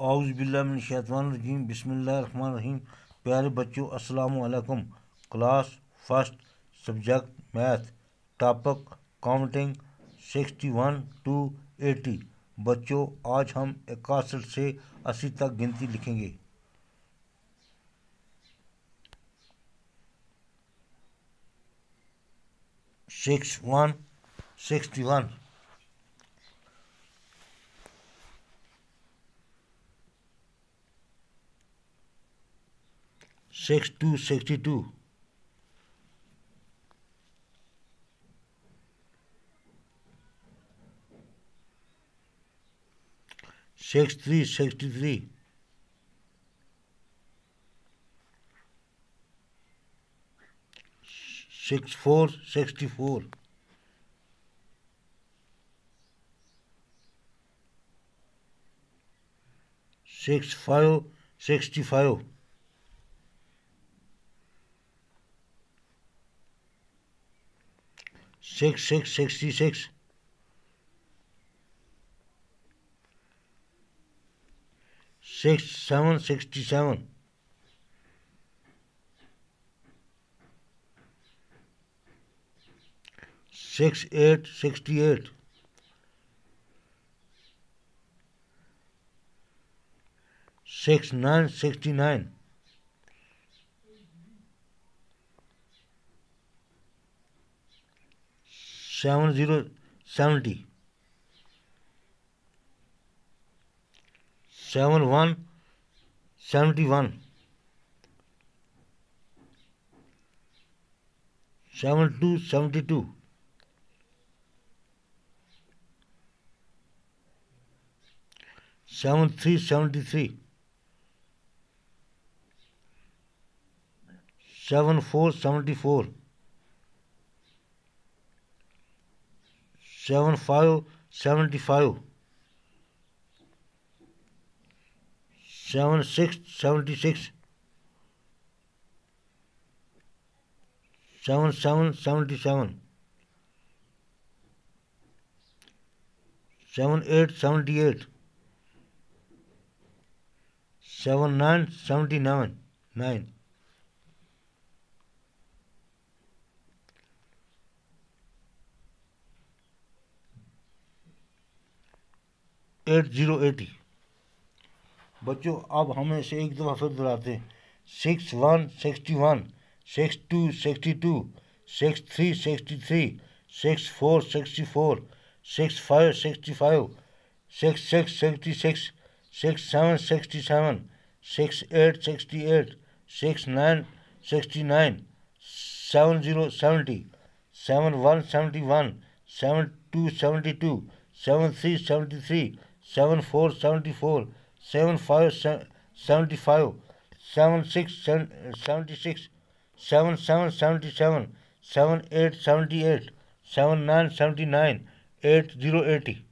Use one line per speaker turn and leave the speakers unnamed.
اعوذ باللہ من الشیطان الرجیم، بسم اللہ الرحمن الرحیم۔ پیارے بچوں، السلام علیکم۔ Class first, subject math, topic counting 61 to 80۔ بچوں، آج ہم 61 سے 80 تک گنتی لکھیں گے۔ 61 61 62 62 63 63 64 64 65 65 66 66 67 67 68 68 69 69 70 70 71 71 72 72 73 73 74 74 75 75 76 76 77 77 78 78 79 79 9 80 80۔ بچوں، اب ہم اسے ایک دفعہ پھر دہراتے ہیں۔ 61 61 62 62 63 63 64 64 65 65 66 66 67 67 68 68 69 69 70 70 71 71 72 72 73 73 74 74 75 75 76 76 77 77 78 78 79 79 80 80۔